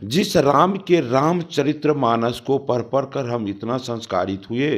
जिस राम के रामचरितमानस को पढ़ पढ़ कर हम इतना संस्कारित हुए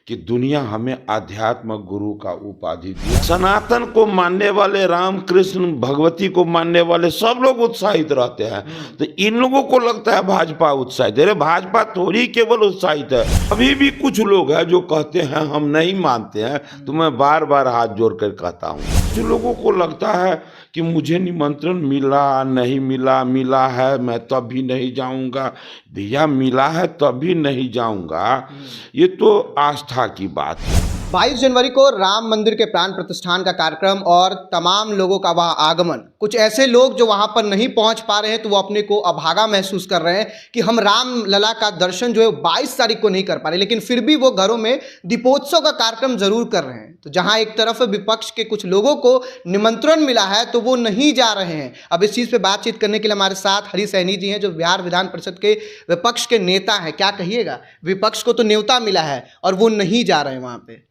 कि दुनिया हमें आध्यात्म गुरु का उपाधि दिया। सनातन को मानने वाले, राम कृष्ण भगवती को मानने वाले सब लोग उत्साहित रहते हैं। तो इन लोगों को लगता है भाजपा उत्साहित है। भाजपा थोड़ी केवल उत्साहित है, अभी भी कुछ लोग हैं जो कहते हैं हम नहीं मानते हैं। तो मैं बार बार हाथ जोड़कर कहता हूँ, जो लोगों को लगता है कि मुझे निमंत्रण मिला नहीं मिला, मिला है मैं तब भी नहीं जाऊंगा, भैया मिला है तब भी नहीं जाऊंगा, ये तो आस्था की बात है। 22 जनवरी को राम मंदिर के प्राण प्रतिष्ठान का कार्यक्रम और तमाम लोगों का वहां आगमन। कुछ ऐसे लोग जो वहां पर नहीं पहुंच पा रहे हैं तो वो अपने को अभागा महसूस कर रहे हैं कि हम राम लला का दर्शन जो है 22 तारीख को नहीं कर पा रहे, लेकिन फिर भी वो घरों में दीपोत्सव का कार्यक्रम जरूर कर रहे हैं। तो जहां एक तरफ विपक्ष के कुछ लोगों को निमंत्रण मिला है तो वो नहीं जा रहे हैं। अब इस चीज़ पर बातचीत करने के लिए हमारे साथ हरी सैनी जी हैं, जो बिहार विधान परिषद के विपक्ष के नेता हैं। क्या कहिएगा, विपक्ष को तो न्योता मिला है और वो नहीं जा रहे हैं वहां पे।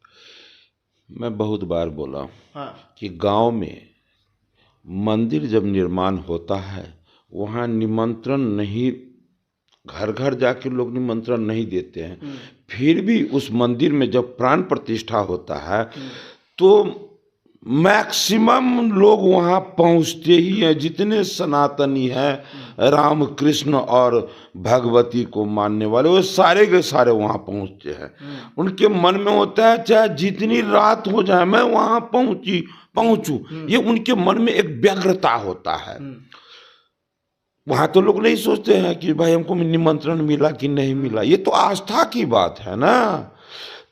मैं बहुत बार बोला हाँ। कि गांव में मंदिर जब निर्माण होता है वहाँ निमंत्रण नहीं, घर घर जाके लोग निमंत्रण नहीं देते हैं। फिर भी उस मंदिर में जब प्राण प्रतिष्ठा होता है तो मैक्सिमम लोग वहाँ पहुँचते ही हैं। जितने सनातनी हैं, राम कृष्ण और भगवती को मानने वाले, वो सारे के सारे वहाँ पहुँचते हैं। उनके मन में होता है चाहे जितनी रात हो जाए मैं वहाँ पहुँचूँ, ये उनके मन में एक व्यग्रता होता है। वहाँ तो लोग नहीं सोचते हैं कि भाई हमको निमंत्रण मिला कि नहीं मिला, ये तो आस्था की बात है ना।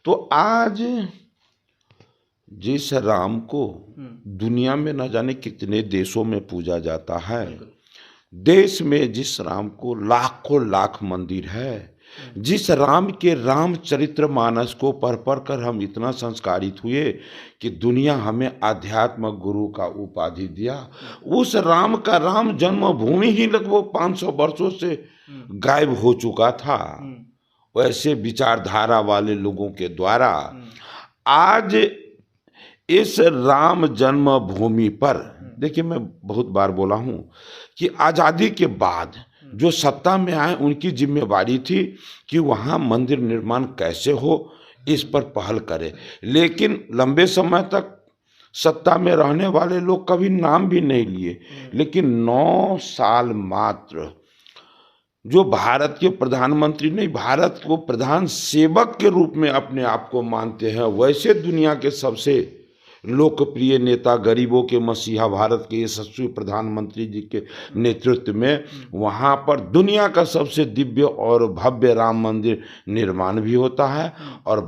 तो आज जिस राम को दुनिया में न जाने कितने देशों में पूजा जाता है, देश में जिस राम को लाखों लाख मंदिर है, जिस राम के रामचरितमानस को पढ़ पढ़ कर हम इतना संस्कारित हुए कि दुनिया हमें आध्यात्म गुरु का उपाधि दिया, उस राम का राम जन्मभूमि ही लगभग 500 वर्षों से गायब हो चुका था। वैसे विचारधारा वाले लोगों के द्वारा आज इस राम जन्मभूमि पर, देखिए मैं बहुत बार बोला हूँ कि आज़ादी के बाद जो सत्ता में आए उनकी जिम्मेवारी थी कि वहाँ मंदिर निर्माण कैसे हो इस पर पहल करे, लेकिन लंबे समय तक सत्ता में रहने वाले लोग कभी नाम भी नहीं लिए। लेकिन 9 साल मात्र जो भारत के प्रधानमंत्री नहीं, भारत को प्रधान सेवक के रूप में अपने आप को मानते हैं, वैसे दुनिया के सबसे लोकप्रिय नेता, गरीबों के मसीहा, भारत के यशस्वी प्रधानमंत्री जी के नेतृत्व में वहाँ पर दुनिया का सबसे दिव्य और भव्य राम मंदिर निर्माण भी होता है और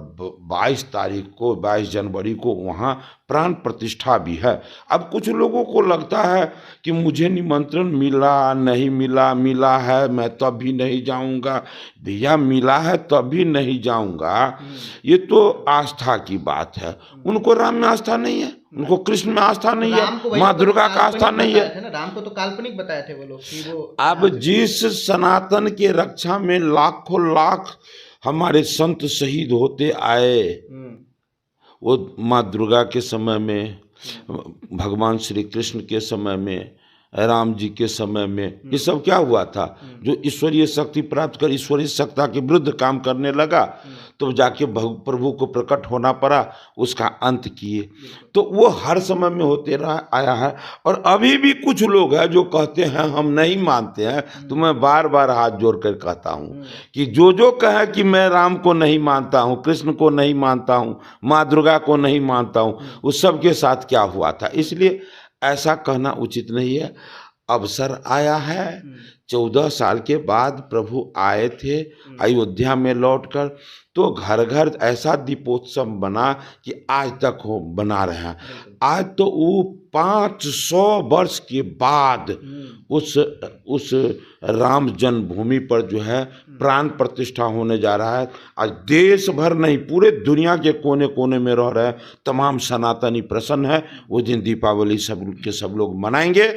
22 तारीख को, 22 जनवरी को वहाँ प्राण प्रतिष्ठा भी है। अब कुछ लोगों को लगता है कि मुझे निमंत्रण मिला नहीं मिला, मिला है मैं तब भी नहीं जाऊंगा, भैया मिला है तब भी नहीं जाऊंगा, ये तो आस्था की बात है। उनको राम में आस्था नहीं है, उनको कृष्ण में आस्था नहीं है, माँ दुर्गा का आस्था नहीं है। राम को तो काल्पनिक बताए थे वो लोग कि वो। अब जिस सनातन के रक्षा में लाखों लाख हमारे संत शहीद होते आए, वो माँ दुर्गा के समय में, भगवान श्री कृष्ण के समय में, राम जी के समय में, ये सब क्या हुआ था? जो ईश्वरीय शक्ति प्राप्त कर ईश्वरीय सत्ता के विरुद्ध काम करने लगा तो जाके प्रभु को प्रकट होना पड़ा, उसका अंत किए। तो वो हर समय में होते रहा आया है। और अभी भी कुछ लोग हैं जो कहते हैं हम नहीं मानते हैं। तो मैं बार बार हाथ जोड़कर कहता हूँ कि जो कहे कि मैं राम को नहीं मानता हूँ, कृष्ण को नहीं मानता हूँ, माँ दुर्गा को नहीं मानता हूँ, उस सब के साथ क्या हुआ था। इसलिए ऐसा कहना उचित नहीं है। अवसर आया है, 14 साल के बाद प्रभु आए थे अयोध्या में लौटकर, तो घर घर ऐसा दीपोत्सव बना कि आज तक हो बना रहे हैं। आज तो वो 500 वर्ष के बाद उस राम जन्मभूमि पर जो है प्राण प्रतिष्ठा होने जा रहा है। आज देश भर नहीं, पूरे दुनिया के कोने कोने में रह रहे तमाम सनातनी प्रसन्न है। वो दिन दीपावली सब लोग मनाएंगे।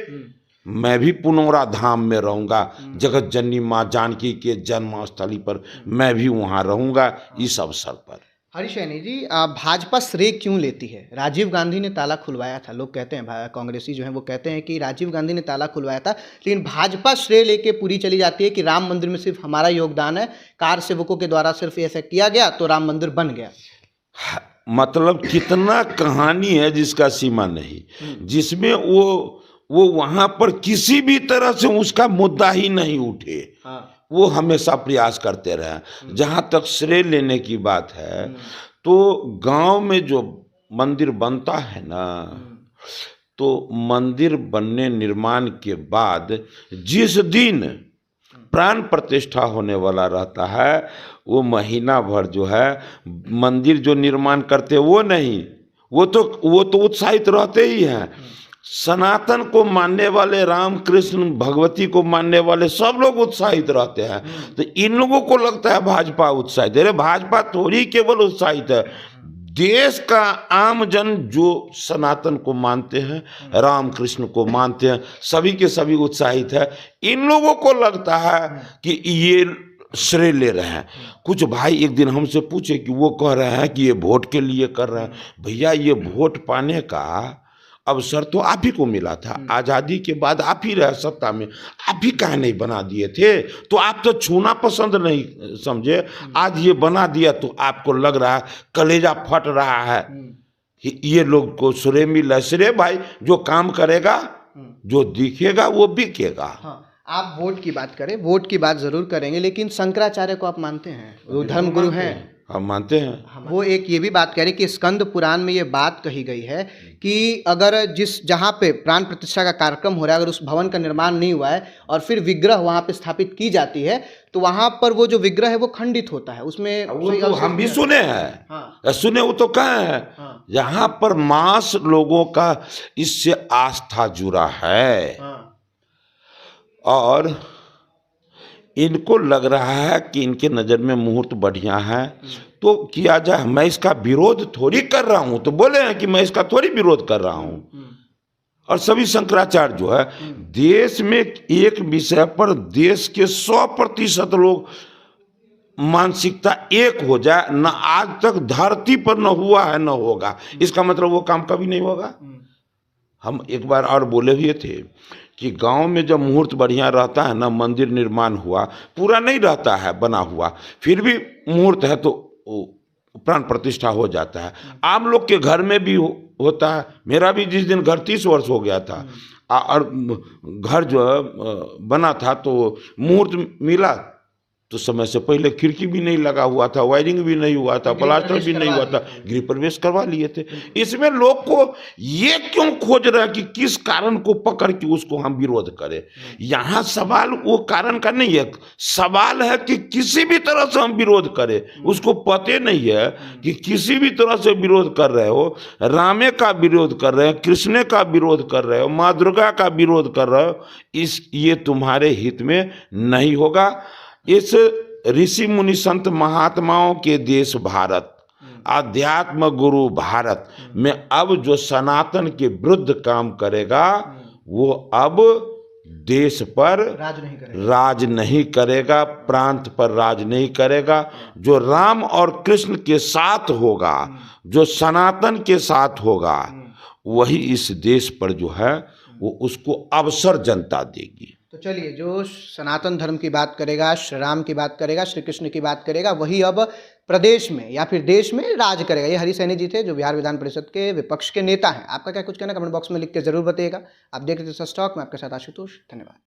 मैं भी पुनौरा धाम में रहूँगा, जगत जननी माँ जानकी के जन्मस्थली पर मैं भी वहाँ रहूँगा इस अवसर पर। हरीश सैनी जी, भाजपा श्रेय क्यों लेती है? राजीव गांधी ने ताला खुलवाया था, लोग कहते हैं, कांग्रेसी जो हैं वो कहते हैं कि राजीव गांधी ने ताला खुलवाया था, लेकिन भाजपा श्रेय लेके पूरी चली जाती है कि राम मंदिर में सिर्फ हमारा योगदान है, कार सेवकों के द्वारा सिर्फ ऐसा किया गया तो राम मंदिर बन गया। मतलब कितना कहानी है जिसका सीमा नहीं, जिसमें वो वहां पर किसी भी तरह से उसका मुद्दा ही नहीं उठे। वो हमेशा प्रयास करते रहे। जहां तक श्रेय लेने की बात है, तो गांव में जो मंदिर बनता है ना, तो मंदिर बनने निर्माण के बाद जिस दिन प्राण प्रतिष्ठा होने वाला रहता है, वो महीना भर जो है मंदिर जो निर्माण करते वो नहीं, वो तो उत्साहित रहते ही हैं। सनातन को मानने वाले, राम कृष्ण भगवती को मानने वाले सब लोग उत्साहित रहते हैं। तो इन लोगों को लगता है भाजपा उत्साहित है। अरे भाजपा थोड़ी केवल उत्साहित है, देश का आम जन जो सनातन को मानते हैं, राम कृष्ण को मानते हैं, सभी के सभी उत्साहित है। इन लोगों को लगता है कि ये श्रेय ले रहे हैं। कुछ भाई एक दिन हमसे पूछे कि वो कह रहे हैं कि ये वोट के लिए कर रहे हैं। भैया, ये वोट पाने का अवसर तो आप ही को मिला था। आज़ादी के बाद आप ही रहे सत्ता में, आप ही काहे नहीं बना दिए थे? तो आप तो छूना पसंद नहीं समझे, आज ये बना दिया तो आपको लग रहा है, कलेजा फट रहा है कि ये लोग को श्रेय मिला। श्रेय भाई, जो काम करेगा, जो दिखेगा वो बिकेगा। हाँ, आप वोट की बात करें, वोट की बात जरूर करेंगे, लेकिन शंकराचार्य को आप मानते हैं? वो धर्म गुरु हैं, हम मानते हैं। वो एक ये भी बात कह रहे हैं कि स्कंद पुराण में ये बात कही गई है कि अगर जहाँ पे प्राण प्रतिष्ठा का कार्यक्रम हो रहा है, अगर उस भवन का निर्माण नहीं हुआ है और फिर विग्रह वहाँ पे स्थापित की जाती है, तो वहाँ पर वो जो विग्रह है वो खंडित होता है। उसमें वो तो हम भी सुने हैं। हाँ। सुने, वो तो कहे हैं। हाँ। यहाँ पर मास लोगों का इससे आस्था जुड़ा है। हाँ। और इनको लग रहा है कि इनके नज़र में मुहूर्त बढ़िया है तो किया जाए। मैं इसका विरोध थोड़ी कर रहा हूँ, तो बोले हैं कि मैं इसका थोड़ी विरोध कर रहा हूँ। और सभी शंकराचार्य जो है, देश में एक विषय पर देश के 100% लोग मानसिकता एक हो जाए, न आज तक धरती पर न हुआ है न होगा। इसका मतलब वो काम कभी नहीं होगा। हम एक बार और बोले हुए थे कि गांव में जब मुहूर्त बढ़िया रहता है ना, मंदिर निर्माण हुआ, पूरा नहीं रहता है बना हुआ, फिर भी मुहूर्त है तो प्राण प्रतिष्ठा हो जाता है। आम लोग के घर में भी होता है। मेरा भी जिस दिन घर 30 वर्ष हो गया था और घर जो बना था, तो मुहूर्त मिला तो समय से पहले खिड़की भी नहीं लगा हुआ था, वायरिंग भी नहीं हुआ था, प्लास्टर भी नहीं हुआ था, गृह प्रवेश करवा लिए थे। इसमें लोग को ये क्यों खोज रहे हैं कि किस कारण को पकड़ के उसको हम विरोध करें? यहाँ सवाल वो कारण का नहीं है, सवाल है कि किसी भी तरह से हम विरोध करें। उसको पते नहीं है कि किसी भी तरह से विरोध कर रहे हो, रामे का विरोध कर रहे हो, कृष्ण का विरोध कर रहे हो, माँ दुर्गा का विरोध कर रहे हो, ये तुम्हारे हित में नहीं होगा। इस ऋषि मुनि संत महात्माओं के देश भारत, आध्यात्म गुरु भारत में अब जो सनातन के विरुद्ध काम करेगा, वो अब देश पर राज नहीं करेगा, प्रांत पर राज नहीं करेगा। जो राम और कृष्ण के साथ होगा, जो सनातन के साथ होगा, वही इस देश पर जो है वो उसको अवसर जनता देगी। तो चलिए, जो सनातन धर्म की बात करेगा, श्री राम की बात करेगा, श्री कृष्ण की बात करेगा, वही अब प्रदेश में या फिर देश में राज करेगा। ये हरीश सैनी जी थे, जो बिहार विधान परिषद के विपक्ष के नेता हैं। आपका क्या कुछ कहना, कमेंट बॉक्स में लिख के जरूर बताइएगा। आप देख रहे थे सच टॉक, मैं आपके साथ आशुतोष। धन्यवाद।